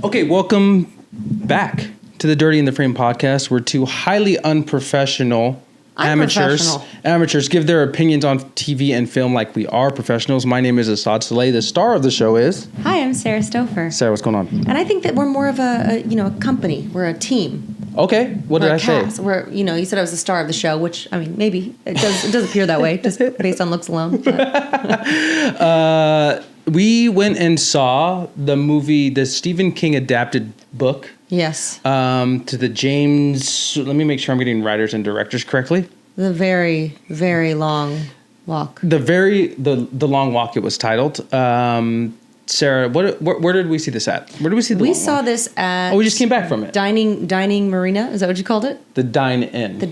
Okay, welcome back to the Dirty in the Frame podcast, where two highly unprofessional amateurs give their opinions on TV and film like we are professionals. My name is Asaad. The star of the show is... Hi, I'm Sarah Stouffer. Sarah, what's going on? And I think that we're more of a company. We're a team. Okay, what did I say? We're, you said I was the star of the show, which, I mean, maybe. It does appear that way, just based on looks alone. We went and saw the movie, the Stephen King adapted book. Yes. To the James... Let me make sure I'm getting writers and directors correctly. The very, very long walk. The long walk, it was titled. Sarah, where did we see this at? Where did we see the We saw this at... Oh, we just came back from it. Dining Marina. Is that what you called it? The Dine-In. The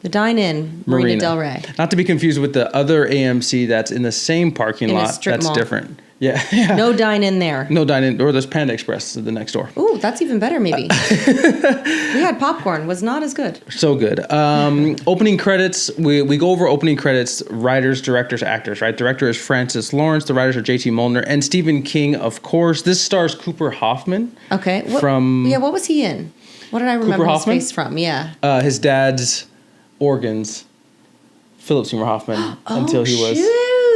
Dine-In Marina Del Rey. Not to be confused with the other AMC that's in the same parking lot. That's mall. Different. Yeah. No dine-in there. No dine-in. Or there's Panda Express the next door. Ooh, that's even better, maybe. We had popcorn. Was not as good. So good. Opening credits. We go over opening credits. Writers, directors, actors, right? Director is Francis Lawrence. The writers are J.T. Molnar. And Stephen King, of course. This stars Cooper Hoffman. Okay. What was he in? What did I remember his face from? Yeah. His dad's organs. Philip Seymour Hoffman. Until he was...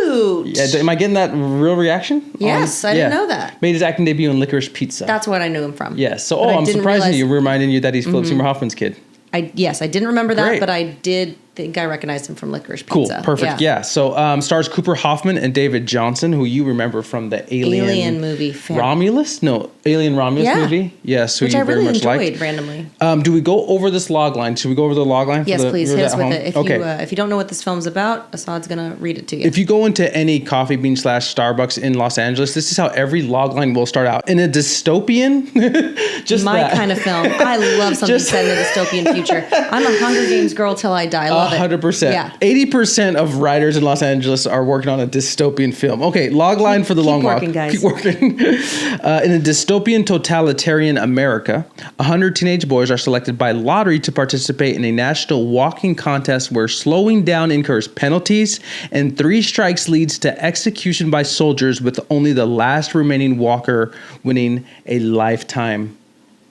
Yeah, am I getting that real reaction? Yes, I didn't know that. Made his acting debut in Licorice Pizza. That's what I knew him from. Yes. So, I'm surprised you reminding you that he's Philip Seymour Hoffman's kid. I didn't remember that, but I did think I recognized him from Licorice Pizza. Cool, perfect. Yeah. So stars Cooper Hoffman and David Johnson, who you remember from the Alien movie. Romulus? No, Alien Romulus movie. Yes, which I really enjoyed liked. randomly. Do we go over this log line? Should we go over the log line? Yes, please. Hit us with it. If you don't know what this film's about, Asaad's going to read it to you. If you go into any Coffee Bean / Starbucks in Los Angeles, this is how every log line will start out. In a dystopian, kind of film. I love something set in a dystopian future. I'm a Hunger Games girl till I die. I love 100%. it. Yeah. 80% of writers in Los Angeles are working on a dystopian film. Okay, log line for the long walk. Keep working, guys. Keep working. In a dystopian totalitarian America, 100 teenage boys are selected by lottery to participate in a national walking contest where slowing down incurs penalties and 3 strikes leads to execution by soldiers, with only the last remaining walker winning a lifetime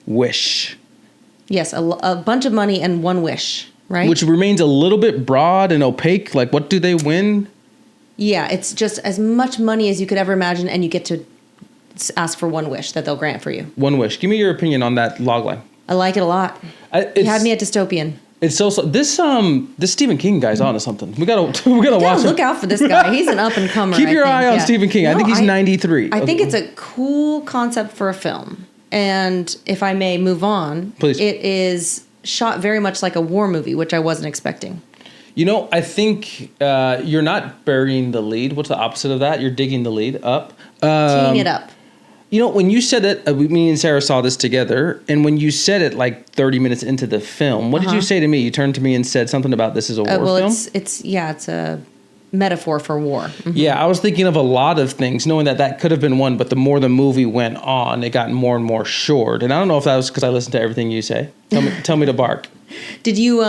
wish. Yes, a bunch of money and one wish. Right? Which remains a little bit broad and opaque. Like, what do they win? Yeah, it's just as much money as you could ever imagine, and you get to ask for one wish that they'll grant for you. One wish. Give me your opinion on that log line. I like it a lot. You had me at dystopian. It's so this Stephen King guy's onto something. We gotta watch him. Look out for this guy. He's an up and comer. Keep your eye on Stephen King. I think he's 93. I think it's a cool concept for a film. And if I may move on, please. It is shot very much like a war movie, which I wasn't expecting. I think you're not burying the lead. What's the opposite of that? You're digging the lead up. Teeing it up. When you said it, me and Sarah saw this together, and when you said it like 30 minutes into the film, what did you say to me? You turned to me and said something about this is a war film? It's a metaphor for war. Mm-hmm. Yeah, I was thinking of a lot of things, knowing that could have been one, but the more the movie went on, it got more and more short. And I don't know if that was because I listened to everything you say. Tell me to bark. Did you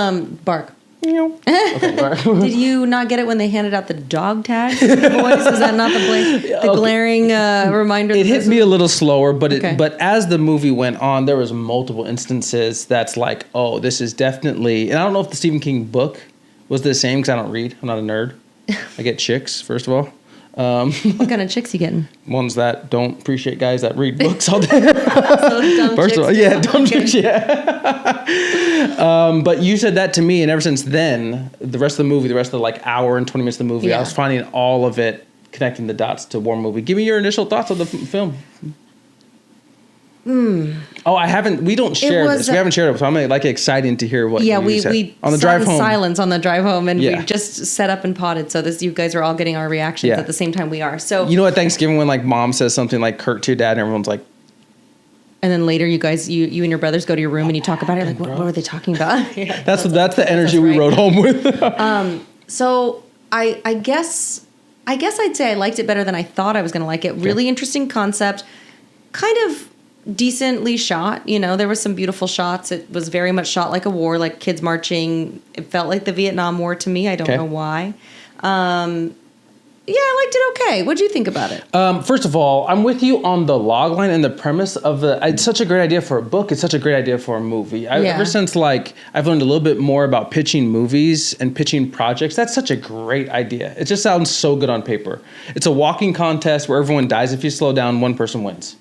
bark? No. Okay, bark. Did you not get it when they handed out the dog tags to the boys? Was that not the glaring reminder? It hit me a little slower, but as the movie went on, there was multiple instances that's like, oh, this is definitely... And I don't know if the Stephen King book was the same, because I don't read. I'm not a nerd. I get chicks, first of all. What kind of chicks you getting? Ones that don't appreciate guys that read books all day. First of all, dumb chicks, but you said that to me, and ever since then, the rest of the movie, the rest of the hour and 20 minutes of the movie, I was finding all of it, connecting the dots to war movie. Give me your initial thoughts on the film. Oh, I haven't. We don't share this. We haven't shared it, so I'm exciting to hear what. We said. On the drive home. Silence on the drive home, and we just set up and potted. So you guys are all getting our reactions at the same time we are. So at Thanksgiving when mom says something like Kirk to your dad, and everyone's like. And then later, you guys, you and your brothers go to your room and you talk about it. What were they talking about? That's the energy we rode home with. So I guess I'd say I liked it better than I thought I was going to like it. Really interesting concept, kind of decently shot. There were some beautiful shots. It was very much shot like a war, like kids marching. It felt like the Vietnam War to me. I don't know why. Yeah, I liked it okay. What'd you think about it? First of all, I'm with you on the log line and the premise of it's such a great idea for a book. It's such a great idea for a movie. Ever since like I've learned a little bit more about pitching movies and pitching projects, that's such a great idea. It just sounds so good on paper. It's a walking contest where everyone dies. If you slow down, one person wins.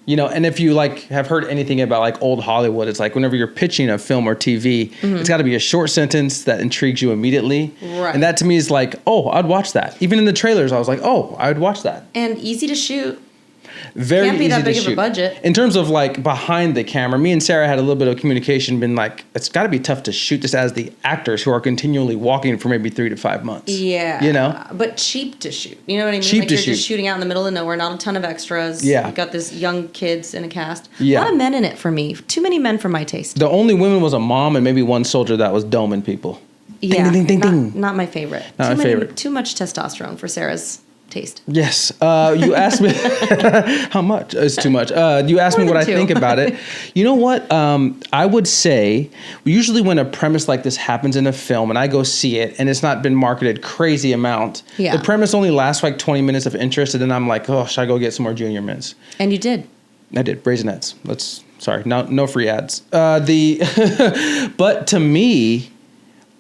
You know, and if you like have heard anything about like old Hollywood, it's like whenever you're pitching a film or TV, it's got to be a short sentence that intrigues you immediately. Right. And that to me is like, oh, I'd watch that. Even in the trailers, I was like, oh, I would watch that. And easy to shoot. Very Can't be easy that big to of shoot. a budget. In terms of like behind the camera, me and Sarah had a little bit of communication, been like, it's got to be tough to shoot this as the actors who are continually walking for maybe 3 to 5 months. Yeah. You know? But cheap to shoot. You know what I mean? Cheap like to you're shoot. just shooting out in the middle of nowhere, not a ton of extras. Yeah. You got this young kids in a cast. Yeah. A lot of men in it for me. Too many men for my taste. The only woman was a mom and maybe one soldier that was doming people. Yeah. Ding, ding, ding, ding. Not my favorite. Not my favorite. Too much testosterone for Sarah's taste. Yes. You asked me how much is too much. You asked More me what than I two. think about it. You know what? I would say usually when a premise like this happens in a film and I go see it and it's not been marketed crazy amount, Yeah. the premise only lasts like 20 minutes of interest and then I'm like, oh, should I go get some more junior mints? And you did. I did. Raisinets. Sorry, no free ads. But to me,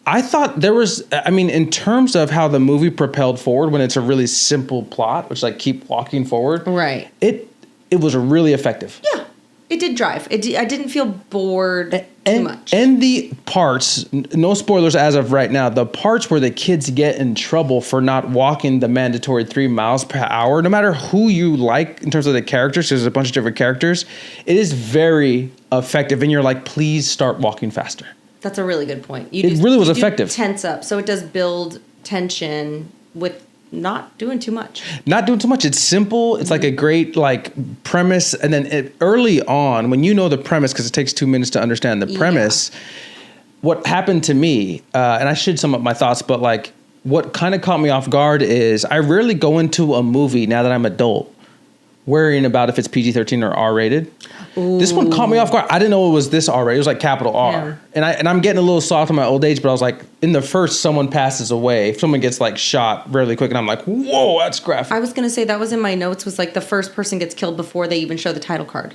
I thought there was, I mean, in terms of how the movie propelled forward when it's a really simple plot, which like keep walking forward. Right. It was really effective. Yeah. It did drive. I didn't feel bored too much. And the parts, no spoilers as of right now, the parts where the kids get in trouble for not walking the mandatory 3 miles per hour, no matter who you like in terms of the characters, there's a bunch of different characters, it is very effective. And you're like, please start walking faster. That's a really good point. It really was effective. Tense up. So it does build tension with not doing too much. Not doing too much. It's simple. It's like a great like premise. And then early on, when you know the premise, because it takes 2 minutes to understand the premise, what happened to me, and I should sum up my thoughts, but like what kind of caught me off guard is I rarely go into a movie now that I'm adult worrying about if it's PG-13 or R-rated. Ooh. This one caught me off guard. I didn't know it was this R-rated. It was like capital R. Yeah. And I'm getting a little soft in my old age, but I was like, in the first, someone passes away. If someone gets like shot really quick, and I'm like, whoa, that's graphic. I was going to say that was in my notes, was like the first person gets killed before they even show the title card.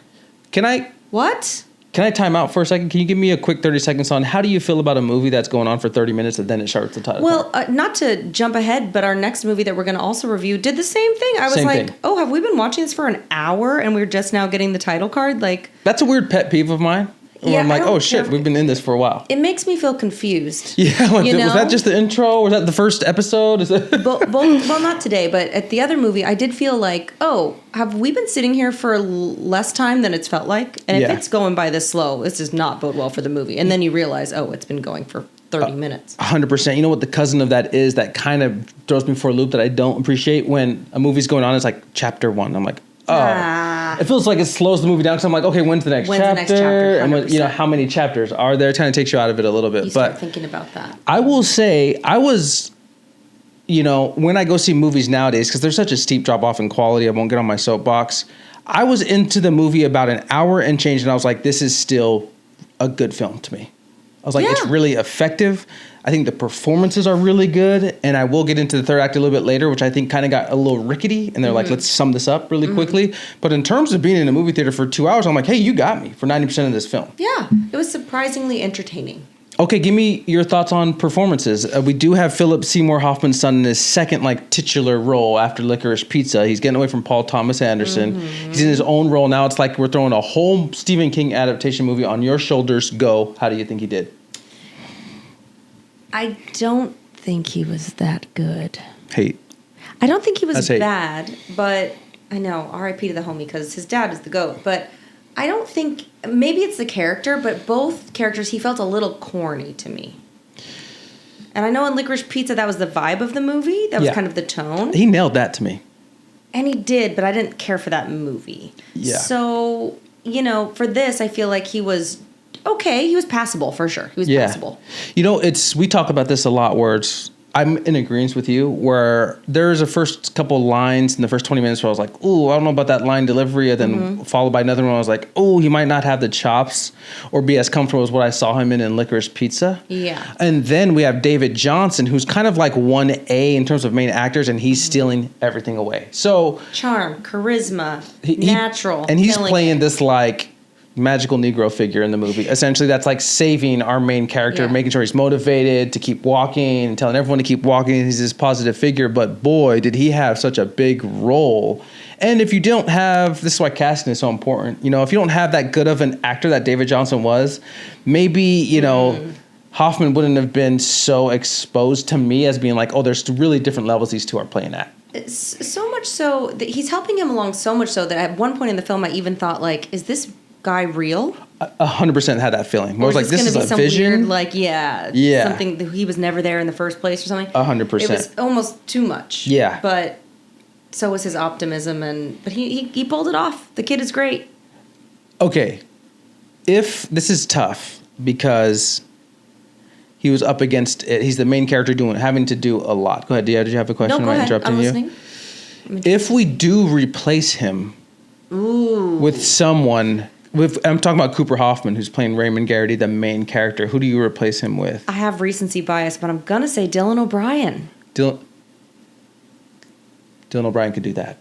Can I time out for a second? Can you give me a quick 30 seconds on how do you feel about a movie that's going on for 30 minutes and then it starts the title Well, card? not to jump ahead, but our next movie that we're going to also review did the same thing. I was Same like, thing. oh, have we been watching this for an hour and we're just now getting the title card? Like, That's a weird pet peeve of mine. Where Yeah, I'm like, I don't oh shit, care. we've been in this for a while. it makes me feel confused. Yeah, like, You was know? that just the intro? Was that the first episode? Is it? Well, not today, but at the other movie, I did feel like, oh, have we been sitting here for less time than it's felt like? And if Yeah. it's going by this slow, this does not bode well for the movie. And then you realize, oh, it's been going for 30 minutes. 100%. You know what the cousin of that is that kind of throws me for a loop that I don't appreciate when a movie's going on. It's like chapter 1. I'm like, oh. It feels like it slows the movie down because I'm like, okay, when's the next chapter? And when, 100%. how many chapters are there? It kind of takes you out of it a little bit. You But start thinking about that. I will say I was, when I go see movies nowadays, because there's such a steep drop off in quality, I won't get on my soapbox. I was into the movie about an hour and change, and I was like, this is still a good film to me. I was like, it's Yeah. really effective. I think the performances are really good, and I will get into the third act a little bit later, which I think kind of got a little rickety, and they're like, let's sum this up really quickly. But in terms of being in a movie theater for 2 hours, I'm like, hey, you got me for 90% of this film. Yeah, it was surprisingly entertaining. Okay, give me your thoughts on performances. We do have Philip Seymour Hoffman's son in his second titular role after Licorice Pizza. He's getting away from Paul Thomas Anderson. He's in his own role now. It's like we're throwing a whole Stephen King adaptation movie on your shoulders. Go. How do you think he did? I don't think he was that good. Hate. I don't think he was That's hate. bad, but I know, R.I.P. to the homie, because his dad is the GOAT. But I don't think, maybe it's the character, but both characters, he felt a little corny to me. And I know in Licorice Pizza, that was the vibe of the movie. That was Yeah. kind of the tone. He nailed that to me. And he did, but I didn't care for that movie. Yeah. So, for this, I feel like he was okay. He was passable, for sure. He was passable. We talk about this a lot where it's I'm in agreement with you where there's a first couple lines in the first 20 minutes where I was like, oh, I don't know about that line delivery. And then followed by another one where I was like, oh, he might not have the chops or be as comfortable as what I saw him in Licorice Pizza. Yeah. And then we have David Johnson, who's kind of like 1A in terms of main actors, and he's stealing everything away. So charm, charisma, natural. And he's playing this like magical Negro figure in the movie. Essentially, that's like saving our main character, making sure he's motivated to keep walking and telling everyone to keep walking. He's this positive figure, but boy, did he have such a big role. And if you don't have, this is why casting is so important. You know, if you don't have that good of an actor that David Johnson was, maybe, you know, Hoffman wouldn't have been so exposed to me as being like, oh, there's really different levels these two are playing at. So much so that he's helping him along so much so that at one point in the film I even thought like, is this guy real? 100% had that feeling. I was like, this is a some vision. Weird, like, something that he was never there in the first place or something. 100%. It was almost too much. Yeah. But so was his optimism, but he pulled it off. The kid is great. Okay, if this is tough because he was up against it, he's the main character having to do a lot. Go ahead, Dia. Did you have a question? No, go ahead. I'm listening. If we do replace him with someone. I'm talking about Cooper Hoffman, who's playing Raymond Garrity, the main character. Who do you replace him with? I have recency bias, but I'm going to say Dylan O'Brien. Dylan O'Brien could do that.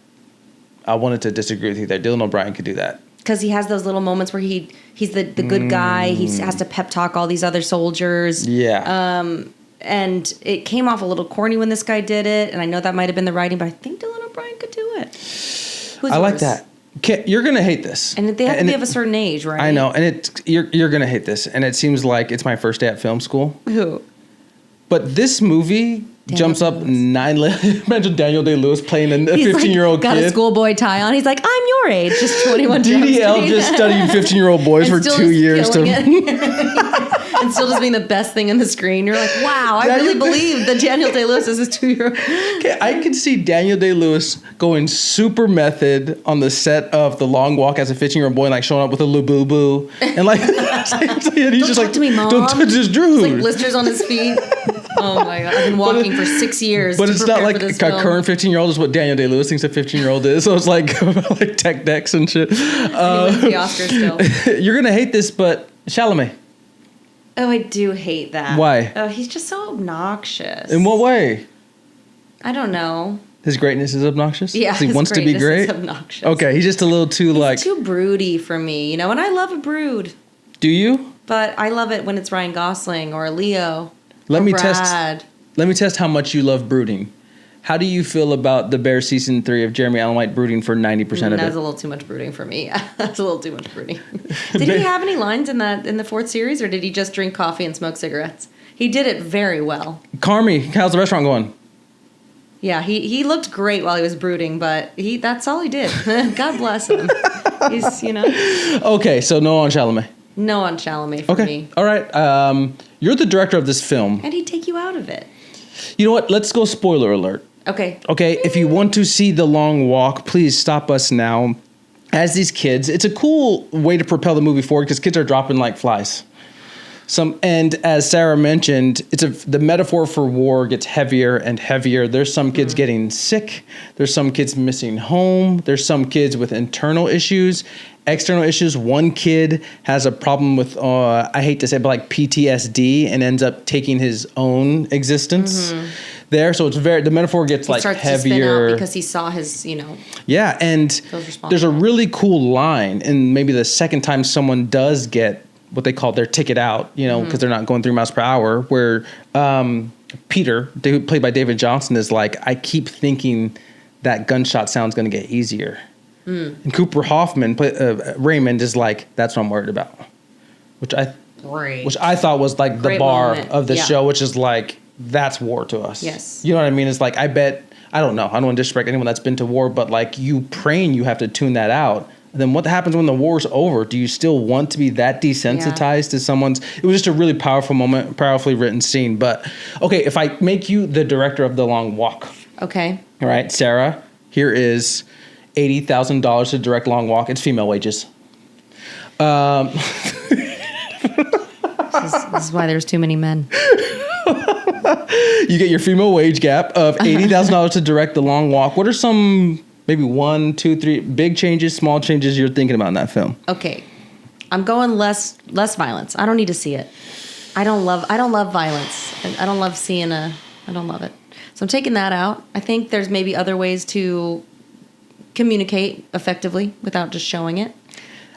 I wanted to disagree with you there. Dylan O'Brien could do that. Because he has those little moments where he's the good guy. He has to pep talk all these other soldiers. Yeah. And it came off a little corny when this guy did it, and I know that might have been the writing, but I think Dylan O'Brien could do it. I like that. You're gonna hate this, and they have to be of a certain age, right? I know, and you're gonna hate this, and it seems like it's my first day at film school. Who? But this movie jumps up 9 levels. Imagine Daniel Day-Lewis playing a 15-year-old got kid. Got a schoolboy tie on. He's like, I'm your age, just 21. DDL just studied 15-year-old boys for 2 years and still just being the best thing in the screen. You're like, wow, I really believe that Daniel Day-Lewis is a 2-year-old. Okay, I could see Daniel Day-Lewis going super method on the set of The Long Walk as a 15-year-old boy, like showing up with a Labubu and like, and he's don't just talk like, to me, Mom. Don't touch this dude. Like blisters on his feet. Oh my God! I've been walking for 6 years. But it's not like a current 15-year-old is what Daniel Day-Lewis thinks a 15-year-old is. So it's like like tech decks and shit. And he wins the Oscar still. You're gonna hate this, but Chalamet. Oh, I do hate that. Why? Oh, he's just so obnoxious. In what way? I don't know. His greatness is obnoxious? Yeah, he wants to be great? Is obnoxious. Okay, he's just a little too he's too broody for me, you know, and I love a brood. Do you? But I love it when it's Ryan Gosling or Leo. Let me Brad. test how much you love brooding. How do you feel about The Bear season 3 of Jeremy Allen White brooding for 90% of it? That's a little too much brooding for me. That's a little too much brooding. Did he have any lines in the fourth series, or did he just drink coffee and smoke cigarettes? He did it very well. Carmy, how's the restaurant going? Yeah, he looked great while he was brooding, but that's all he did. God bless him. He's, you know. Okay, so no on Chalamet. No on Chalamet for me. All right. You're the director of this film. And he'd take you out of it. You know what? Let's go spoiler alert. Okay. Okay, if you want to see The Long Walk, please stop us now. As these kids, it's a cool way to propel the movie forward because kids are dropping like flies. And as Sarah mentioned, the metaphor for war gets heavier and heavier. There's some kids getting sick. There's some kids missing home. There's some kids with internal issues, external issues. One kid has a problem with, I hate to say it, but like PTSD and ends up taking his own existence there. So the metaphor gets like heavier. To spin out because he saw his, you know. Yeah, and there's a really cool line, and maybe the second time someone does get what they call their ticket out, you know, because they're not going 3 miles per hour, where Peter, played by David Johnson, is like, I keep thinking that gunshot sound's going to get easier. And Cooper Hoffman, Raymond, is like, that's what I'm worried about. Which I thought was like the bar of the show, which is like, that's war to us. Yes. You know what I mean? It's like, I don't know. I don't want to disrespect anyone that's been to war, but like you praying, you have to tune that out. And then what happens when the war's over? Do you still want to be that desensitized to someone's? It was just a really powerful moment, powerfully written scene. But okay, if I make you the director of The Long Walk. Okay. All right, Sarah, here is $80,000 to direct Long Walk. It's female wages. This is why there's too many men. You get your female wage gap of $80,000 to direct The Long Walk. What are some, maybe 1, 2, 3 big changes, small changes you're thinking about in that film? Okay, I'm going less violence. I don't need to see it. I don't love violence. I don't love seeing I don't love it. So I'm taking that out. I think there's maybe other ways to communicate effectively without just showing it.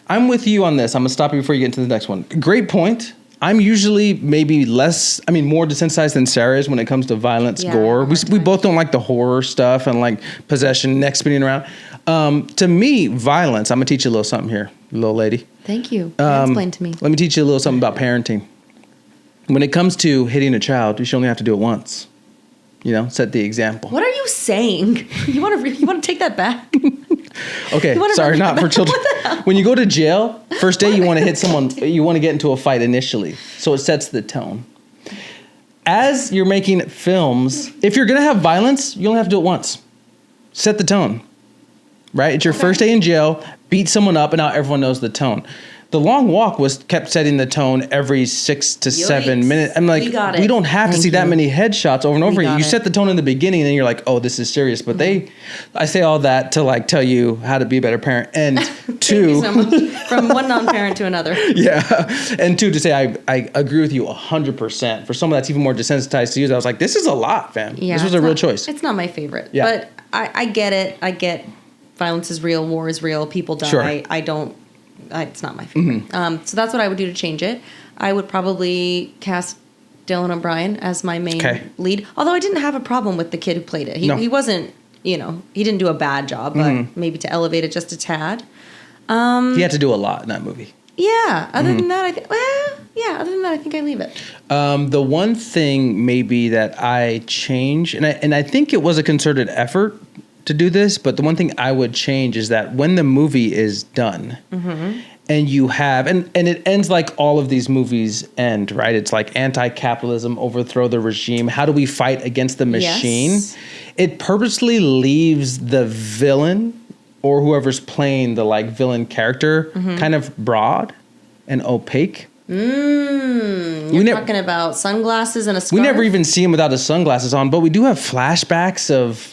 I'm with you on this. I'm going to stop you before you get into the next one. Great point. I'm usually maybe more desensitized than Sarah is when it comes to violence, gore. We both don't like the horror stuff and like possession, neck spinning around. To me, violence, I'm going to teach you a little something here, little lady. Thank you. Explain to me. Let me teach you a little something about parenting. When it comes to hitting a child, you should only have to do it once. Set the example. What are you saying? You want to take that back? Okay, sorry, not for children. When you go to jail, first day you want to hit someone, you want to get into a fight initially. So it sets the tone. As you're making films, if you're going to have violence, you only have to do it once. Set the tone. Right? It's your first day in jail, beat someone up, and now everyone knows the tone. The Long Walk kept setting the tone every 6 to 7 minutes. I'm like, we don't have to see that many headshots over and over again. You set the tone in the beginning, and then you're like, oh, this is serious. But I say all that to like tell you how to be a better parent, and two, so much. From one non-parent to another. Yeah, and two, to say I agree with you 100%. For someone that's even more desensitized to use, I was like, this is a lot, fam. Yeah, this was a real choice. It's not my favorite, but I get it. I get violence is real, war is real, people die. Sure. It's not my favorite. So that's what I would do to change it. I would probably cast Dylan O'Brien as my main lead. Although I didn't have a problem with the kid who played it. He wasn't, he didn't do a bad job, but maybe to elevate it just a tad. He had to do a lot in that movie. Yeah. Other than that, I think I leave it. The one thing maybe that I change, and I think it was a concerted effort to do this, but the one thing I would change is that when the movie is done and you have, and it ends like all of these movies end, right? It's like anti-capitalism, overthrow the regime. How do we fight against the machine? Yes. It purposely leaves the villain or whoever's playing the like villain character kind of broad and opaque. You're talking about sunglasses and a scarf? We never even see him without his sunglasses on, but we do have flashbacks of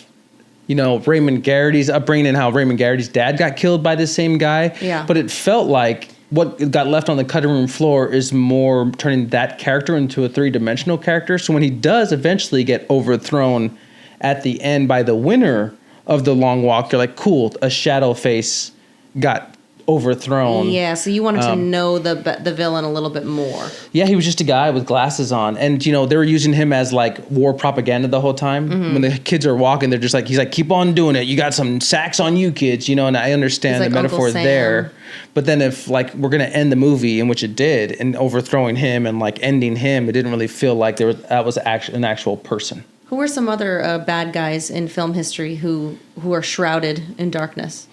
Raymond Garrity's upbringing and how Raymond Garrity's dad got killed by the same guy. Yeah. But it felt like what got left on the cutting room floor is more turning that character into a 3-dimensional character. So when he does eventually get overthrown at the end by the winner of The Long Walk, you're like, cool, a shadow face got overthrown. Yeah, so you wanted to know the villain a little bit more. Yeah, he was just a guy with glasses on, and they were using him as like war propaganda the whole time. When the kids are walking, they're just like, he's like, keep on doing it. You got some sacks on you, kids. And I understand the metaphor there. But then if like we're gonna end the movie, in which it did, and overthrowing him and like ending him, it didn't really feel like that was an actual person. Who are some other bad guys in film history who are shrouded in darkness?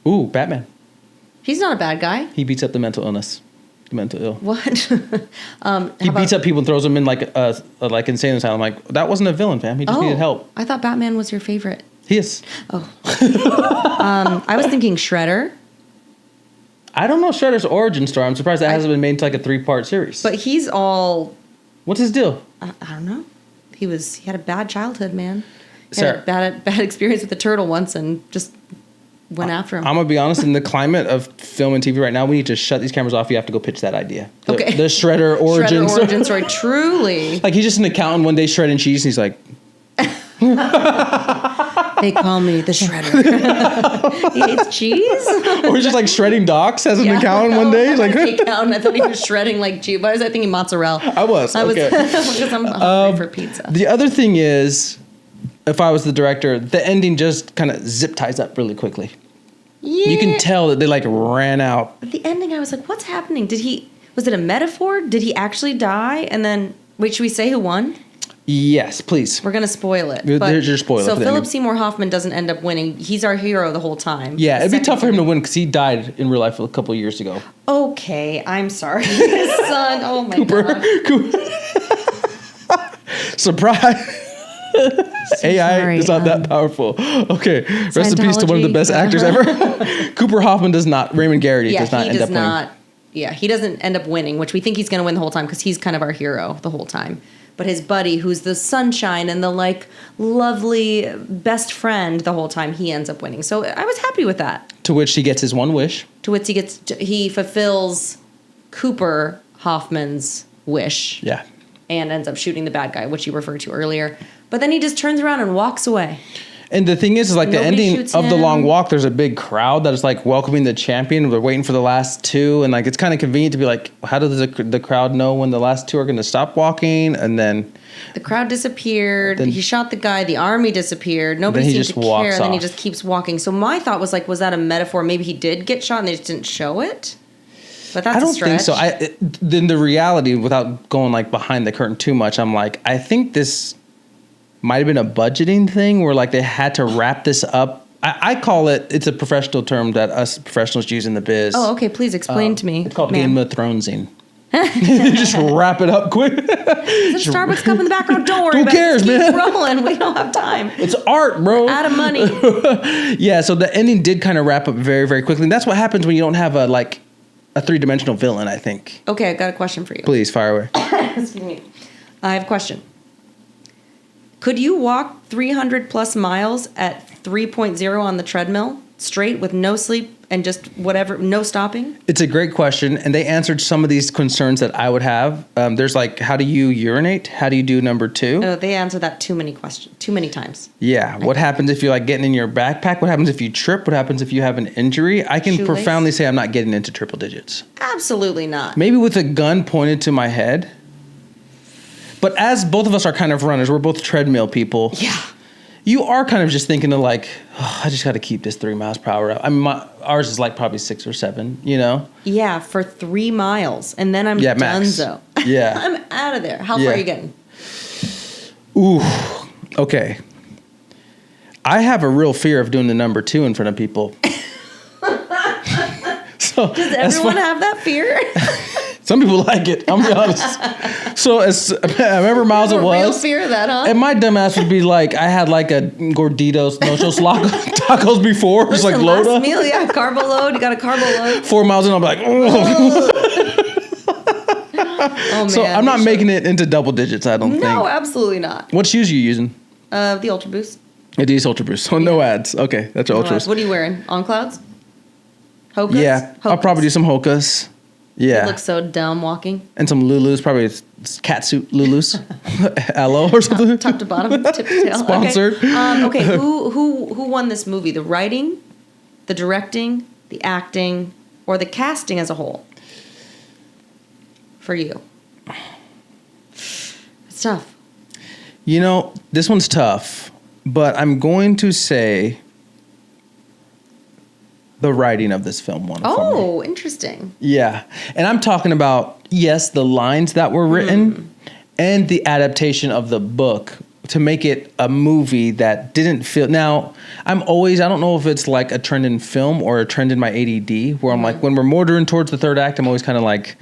Ooh, Batman. He's not a bad guy. He beats up the mental illness. The mental ill. What? He beats up people and throws them in like a insane asylum. Like, that wasn't a villain, fam. He just needed help. I thought Batman was your favorite. He is. Oh. I was thinking Shredder. I don't know Shredder's origin story. I'm surprised that hasn't been made into like a 3-part series. But he's all... What's his deal? I don't know. He had a bad childhood, man. He had a bad experience with the turtle once and just... went after him. I'm going to be honest, in the climate of film and TV right now, we need to shut these cameras off. You have to go pitch that idea. The Shredder origin story. Truly. Like, he's just an accountant one day shredding cheese, and he's like... They call me the Shredder. He hates cheese? Or he's just like shredding docks as an accountant one day. He's like... accountant. I thought he was shredding like cheese. I was thinking mozzarella. I was. Because I'm hungry for pizza. The other thing is, if I was the director, the ending just kind of zip ties up really quickly. Yeah. You can tell that they like ran out. At the ending, I was like, what's happening? Was it a metaphor? Did he actually die? And then, wait, should we say who won? Yes, please. We're going to spoil it. There's your spoiler. So Philip Seymour Hoffman doesn't end up winning. He's our hero the whole time. Yeah, it'd be tough for him to win because he died in real life a couple of years ago. Okay, I'm sorry. His son, oh my God. Cooper. Surprise. AI is not that powerful. Okay, rest in peace to one of the best actors ever. Cooper Hoffman Raymond Garrity does not end up winning. Yeah, he doesn't end up winning, which we think he's going to win the whole time because he's kind of our hero the whole time. but his buddy, who's the sunshine and the like lovely best friend the whole time, he ends up winning. So I was happy with that. To which he gets his one wish. To which he fulfills Cooper Hoffman's wish. Yeah. And ends up shooting the bad guy, which you referred to earlier. But then he just turns around and walks away. And the thing is like Nobody the ending shoots of the him. long walk, there's a big crowd that is like welcoming the champion. They're waiting for the last two. And like, it's kind of convenient to be like, how does the crowd know when the last two are going to stop walking? And then the crowd disappeared. He shot the guy. The army disappeared. Nobody seemed to care. And then he just keeps walking. So my thought was like, was that a metaphor? Maybe he did get shot and they just didn't show it? But that's I don't a stretch. think so. Then the reality, without going like behind the curtain too much, I'm like, I think this might have been a budgeting thing where like they had to wrap this up. I call it's a professional term that us professionals use in the biz. Oh, okay. Please explain to me. It's called Game of Thronesing. You just wrap it up quick. There's a Starbucks cup in the background. Don't worry Who about cares, it. Just man? keep rolling. We don't have time. It's art, bro. Out of money. Yeah, so the ending did kind of wrap up very, very quickly. And that's what happens when you don't have a three-dimensional villain, I think. Okay, I've got a question for you. Please, fire away. Excuse me. I have a question. Could you walk 300 plus miles at 3.0 on the treadmill straight with no sleep and just whatever, no stopping? It's a great question, and they answered some of these concerns that I would have. There's like, how do you urinate? How do you do number 2? Oh, they answered that too many times. Yeah. What happens if you're like getting in your backpack? What happens if you trip? What happens if you have an injury? I can Shoelace? profoundly say I'm not getting into triple digits. Absolutely not. Maybe with a gun pointed to my head. But as both of us are kind of runners, we're both treadmill people. Yeah. You are kind of just thinking of like, I just got to keep this 3 miles per hour up. I mean, ours is like probably 6 or 7, you know? Yeah, for 3 miles. And then I'm donezo. Yeah. I'm out of there. How far are you getting? Ooh, okay. I have a real fear of doing the number 2 in front of people. Does everyone have that fear? Some people like it. I'm be honest. So I remember miles it was. Real fear of that, huh? And my dumb ass would be like, I had like a Gorditos Nocho tacos before. It was like last Loda. meal, yeah, carbo load. You got a carbo load. 4 miles in, I'm like, oh. Oh man. So I'm not making it into double digits. I don't think. No, absolutely not. What shoes are you using? The Ultra Boost. These Ultra Boost. So no ads. Okay, that's your Ultras. What are you wearing? On Clouds? Hokas? Yeah, I'll Hokas. probably do some Hokas. Yeah. You look so dumb walking. And some Lulus, probably catsuit Lulus. Aloe or something. Top to bottom, tip to tail. Sponsored. Okay, who won this movie? The writing, the directing, the acting, or the casting as a whole? For you. It's tough. You know, this one's tough, but I'm going to say the writing of this film won. Oh, interesting. Yeah. And I'm talking about, yes, the lines that were written and the adaptation of the book to make it a movie that didn't feel. Now, I don't know if it's like a trend in film or a trend in my ADD where I'm like, when we're motoring towards the third act, I'm always kind of like,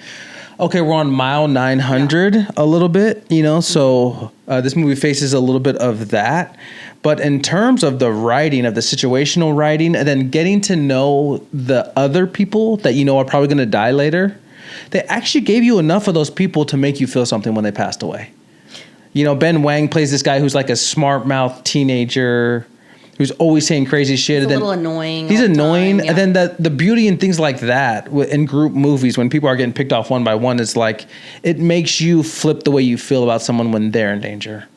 okay, we're on mile 900 a little bit, you know? So this movie faces a little bit of that. But in terms of the writing, of the situational writing, and then getting to know the other people that you know are probably going to die later, they actually gave you enough of those people to make you feel something when they passed away. You know, Ben Wang plays this guy who's like a smart-mouthed teenager who's always saying crazy shit. He's a little annoying. He's annoying. Time, yeah. And then the beauty in things like that in group movies, when people are getting picked off one by one, is like it makes you flip the way you feel about someone when they're in danger.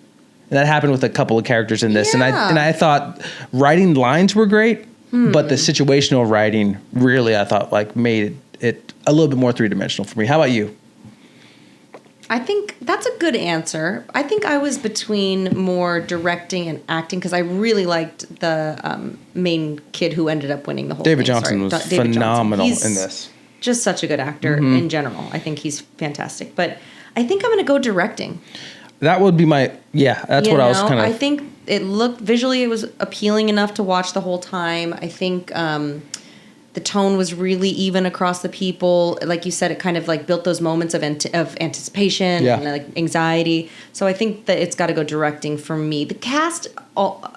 And that happened with a couple of characters in this. Yeah. And I thought writing lines were great, but the situational writing really, I thought, like made it a little bit more three-dimensional for me. How about you? I think that's a good answer. I think I was between more directing and acting because I really liked the main kid who ended up winning the whole David thing. Johnson was David phenomenal Johnson. in this. Just such a good actor in general. I think he's fantastic. But I think I'm going to go directing. That would be that's what I was kind of. I think it looked visually, it was appealing enough to watch the whole time. I think the tone was really even across the people. Like you said, it kind of like built those moments of anticipation and like anxiety. So I think that it's got to go directing for me. The cast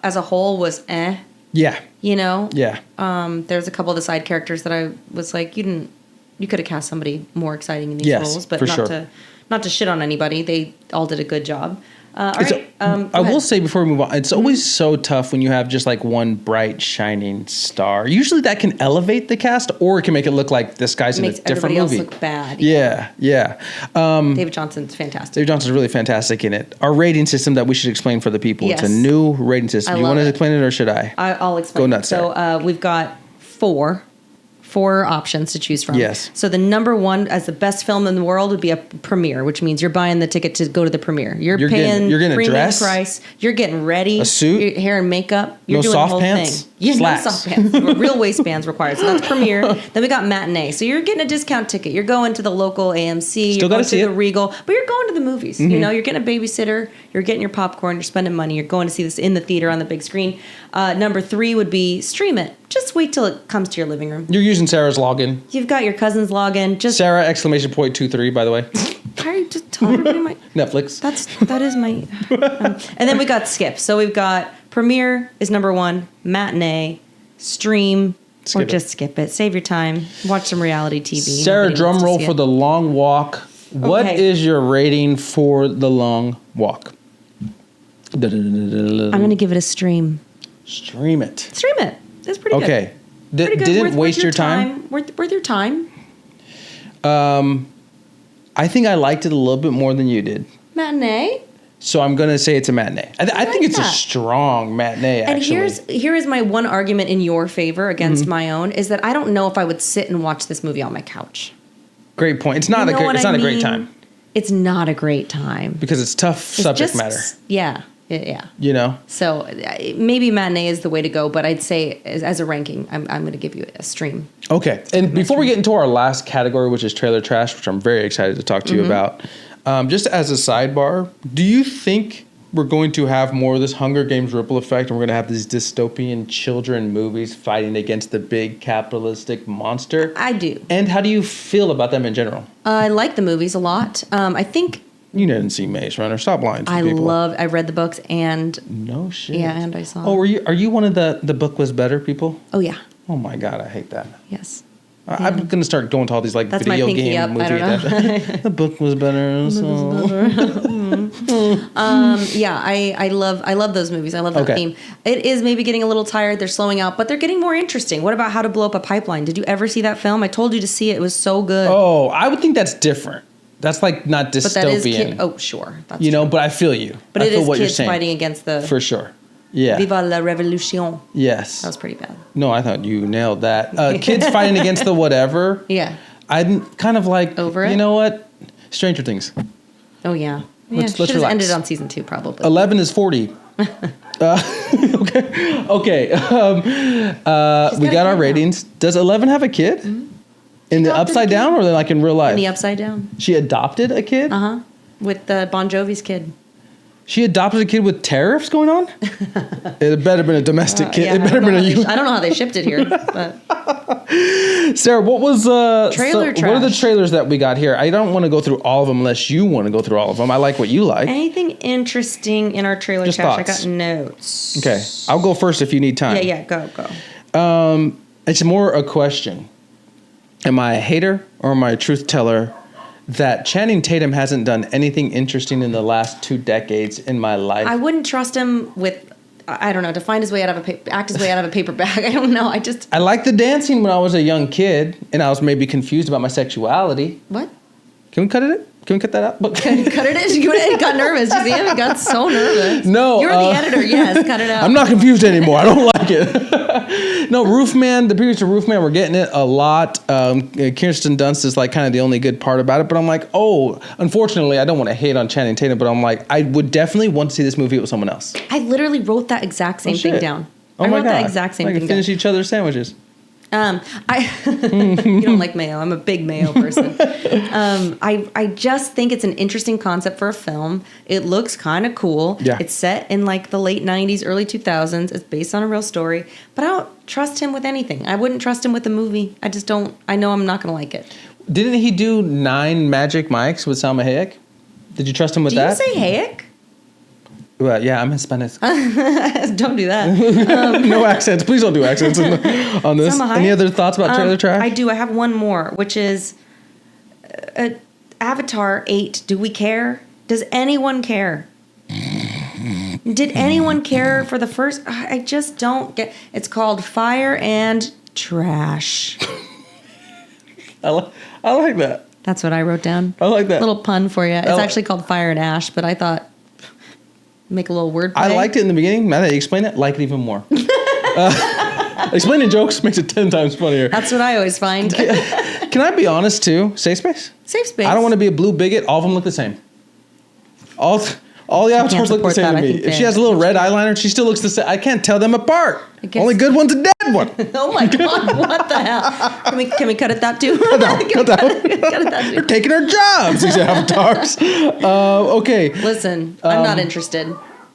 as a whole was Yeah. you know? Yeah. There's a couple of the side characters that I was like, you could have cast somebody more exciting in these roles, but Not to shit on anybody. They all did a good job. All It's right. I will say before we move on, it's always so tough when you have just like one bright shining star. Usually that can elevate the cast, or it can make it look like this guy's in a makes different everybody movie. else look bad. Yeah. David Johnson's fantastic. David Johnson's really fantastic in it. Our rating system that we should explain for the people. It's a Yes. new rating system. I Do you love want to it. explain it or should I? I'll explain. Go nuts, So we've got four options to choose from. Yes. So the number one as the best film in the world would be a premiere, which means you're buying the ticket to go to the premiere. You're paying getting a premium dress? price. You're getting ready. A suit? Your hair and makeup. You're No doing soft the whole pants? thing. Yeah, Slacks. no soft pants. Real waistbands required. So that's premiere. Then we got matinee. So you're getting a discount ticket. You're going to the local AMC. Still you're gotta going see to it. the Regal. But you're going to the movies. You know, you're getting a babysitter. You're getting your popcorn. You're spending money. You're going to see this in the theater on the big screen. Number three would be stream it. Just wait till it comes to your living room. You're using Sarah's login. You've got your cousin's login. Just Sarah exclamation point 23, by the way. why are you just telling everybody my Netflix. that is my and then we got skip. So we've got premiere is number one, matinee, stream, Skip or it. just skip it. Save your time. Watch some reality TV. Sarah, Nobody drum wants to roll see for it. the long walk. What Okay. is your rating for the long walk? I'm gonna give it a stream. Stream it. Stream it. It's pretty good. Okay. Pretty good. Didn't waste your time. Worth your time. I think I liked it a little bit more than you did. Matinee. So I'm going to say it's a matinee. I think like it's a that. strong matinee, And actually. here is my one argument in your favor against Mm-hmm. my own is that I don't know if I would sit and watch this movie on my couch. Great point. It's not You know what it's not I a great mean? time It's not a great time. because it's tough It's subject just- matter, Yeah. Yeah. you know? So maybe matinee is the way to go, but I'd say as a ranking, I'm going to give you a stream. Okay. And before we get into our last category, which is trailer trash, which I'm very excited to talk to you about, just as a sidebar, do you think we're going to have more of this Hunger Games ripple effect and we're going to have these dystopian children movies fighting against the big capitalistic monster? I do. And how do you feel about them in general? I like the movies a lot. I think You didn't see Maze Runner. Stop lying to people. I read the books and No shit. yeah, and I saw. Oh, are you one of the book was better people? Oh yeah. Oh my god, I hate that. Yes. I'm gonna start going to all these like That's my video pinky game up. movie I don't know. adaptations. The book was better. Yeah, I love those movies. I love that Okay. theme. It is maybe getting a little tired. They're slowing out, but they're getting more interesting. What about How to Blow Up a Pipeline? Did you ever see that film? I told you to see it. It was so good. Oh, I would think that's different. That's like not dystopian. but that is kid. Oh, sure. That's you know, true. but I feel you. But I it feel is what you're kids saying. fighting against the For sure. Yeah. Viva la Revolution. Yes. That was pretty bad. No, I thought you nailed that. Kids fighting against the whatever. Yeah. I'm kind of like, Over it? you know what? Stranger Things. Oh yeah. Let's Should have relax. ended on season 2 probably. 11 is 40. Okay. We got our kid ratings. Does 11 have a kid? In the adopted Upside a kid. Down or like in real life? In the Upside Down. She adopted a kid? With Bon Jovi's kid. She adopted a kid with tariffs going on? It better have been a domestic kid. Yeah, It better have been a U.S. I don't know how they shipped it here, but Sarah, what was Trailer what are the trash. trailers that we got here? I don't want to go through all of them unless you want to go through all of them. I like what you like. anything interesting in our trailer Just trash? thoughts. I got notes. Okay, I'll go first if you need time. Yeah, go. It's more a question. Am I a hater or am I a truth teller that Channing Tatum hasn't done anything interesting in the last 2 decades in my life? I wouldn't trust him with, I don't know, to find his way out of act his way out of a paper bag. I don't know. I liked the dancing when I was a young kid and I was maybe confused about my sexuality. What? Can we cut it? Can we cut that out? Cut it. He got nervous. You see him? He got so nervous. No, You're the editor. Yes, cut it out. I'm not confused anymore. I don't like it. No, Roofman, the previous to Roofman, we're getting it a lot. Kirsten Dunst is like kind of the only good part about it. But I'm like, unfortunately, I don't want to hate on Channing Tatum, but I'm like, I would definitely want to see this movie with someone else. I literally wrote that exact same thing shit. down. Oh I my wrote God. that exact same I thing can down. finish each other's sandwiches. You don't like mayo. I'm a big mayo person. I just think it's an interesting concept for a film. It looks kind of cool. Yeah. It's set in like the late 90s, early 2000s. It's based on a real story. But I don't trust him with anything. I wouldn't trust him with a movie. I just don't. I know I'm not going to like it. Didn't he do 9 Magic Mikes with Salma Hayek? Did you trust him with Do that? you say Hayek? Well, yeah, I'm Hispanic. Don't do that. No accents. Please don't do accents on this. Salma Any Hayek? other thoughts about trailer trash? I do. I have one more, which is Avatar 8, do we care? Does anyone care? Did anyone care for the first? I just don't get. It's called Fire and Trash. I like that. That's what I wrote down. I like that. Little pun for you. It's actually called Fire and Ash, but I thought make a little word play. I liked it in the beginning. Now that you explain it, like it even more. Explaining jokes makes it 10 times funnier. That's what I always find. Can I be honest too? Safe space? Safe space. I don't want to be a blue bigot. All of them look the same. All the avatars look the support same that. to I me. think If she has a little red eyeliner, she still looks the same. I can't tell them apart. Only good one's a dead one. Oh my God, what the hell? Can we cut it that too? Cut that. Cut it that too. They're taking our jobs, these avatars. Okay. Listen, I'm not interested.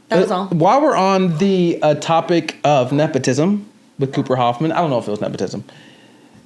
That was all. While we're on the topic of nepotism with Cooper Hoffman, I don't know if it was nepotism.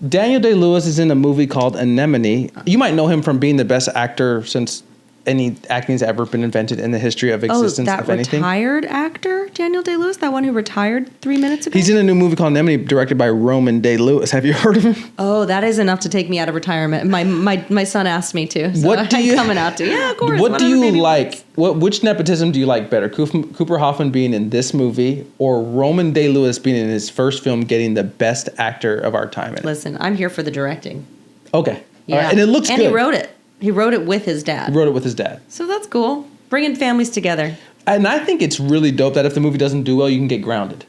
Daniel Day-Lewis is in a movie called Anemone. You might know him from being the best actor since any acting has ever been invented in the history of existence of anything. Retired actor, Daniel Day-Lewis, that one who retired 3 minutes ago? He's in a new movie called Anemone, directed by Roman Day-Lewis. Have you heard of him? Oh, that is enough to take me out of retirement. My son asked me to, so I'm coming out to. Yeah, of course. What do you like? Which nepotism do you like better? Cooper Hoffman being in this movie or Roman Day-Lewis being in his first film getting the best actor of our time in it? Listen, I'm here for the directing. Okay. Yeah. All right. And it looks good. And he wrote it. He wrote it with his dad. He wrote it with his dad. So that's cool. Bringing families together. And I think it's really dope that if the movie doesn't do well, you can get grounded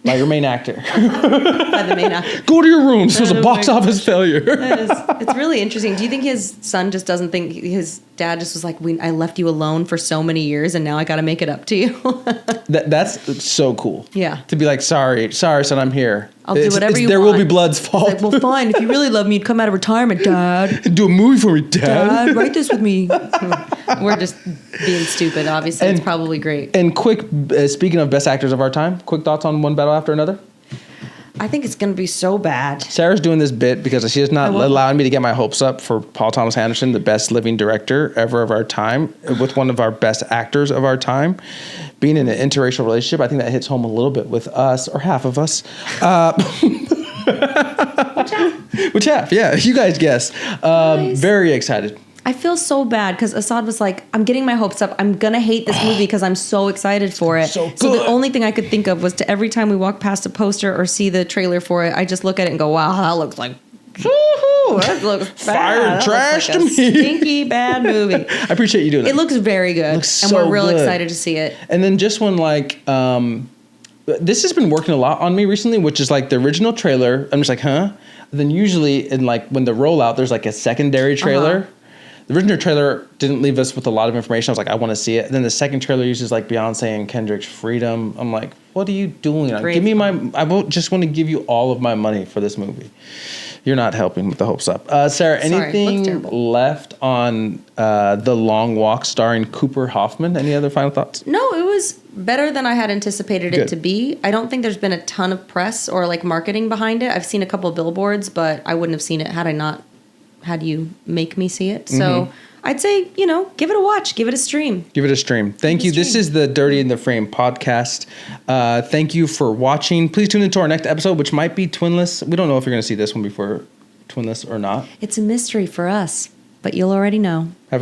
by your main actor. By the main actor. Go to your room. This was a box office failure. It's really interesting. Do you think his son just doesn't think his dad just was like, I left you alone for so many years and now I got to make it up to you? That's so cool. Yeah. To be like, sorry, son, I'm here. I'll do whatever you There want. will be blood's fault. Like, well, fine. If you really love me, you'd come out of retirement, Dad. Do a movie for me, Dad. Dad, write this with me. We're just being stupid, obviously. It's probably great. And quick, speaking of best actors of our time, quick thoughts on One Battle After Another? I think it's going to be so bad. Sarah's doing this bit because she is not allowing me to get my hopes up for Paul Thomas Anderson, the best living director ever of our time, with one of our best actors of our time. Being in an interracial relationship, I think that hits home a little bit with us, or half of us. Which half? Yeah, you guys guess. Nice. Very excited. I feel so bad because Asaad was like, I'm getting my hopes up. I'm going to hate this movie because I'm so excited for it. So the only thing I could think of was to every time we walk past a poster or see the trailer for it, I just look at it and go, wow, that looks like that looks fire bad. and trash That looks to like me. a stinky bad movie. I appreciate you doing it. It looks very good. Looks and so we're real good. excited to see it. And then just when this has been working a lot on me recently, which is like the original trailer. I'm just like, huh? And then usually in like when the rollout, there's like a secondary trailer. Uh-huh. The original trailer didn't leave us with a lot of information. I was like, I want to see it. And then the second trailer uses like Beyonce and Kendrick's Freedom. I'm like, what are you doing? Great. Give me I will just want to give you all of my money for this movie. You're not helping with the hopes up. Sarah, anything left on The Long Walk starring Cooper Hoffman? Any other final thoughts? No, it was better than I had anticipated Good. it to be. I don't think there's been a ton of press or like marketing behind it. I've seen a couple of billboards, but I wouldn't have seen it had I not had you make me see it. So I'd say, give it a watch, give it a stream. Give it a stream. Thank you. This is the Dirty in the Frame podcast. Thank you for watching. Please tune into our next episode, which might be twinless. We don't know if you're going to see this one before twinless or not. It's a mystery for us, but you'll already know. Have a good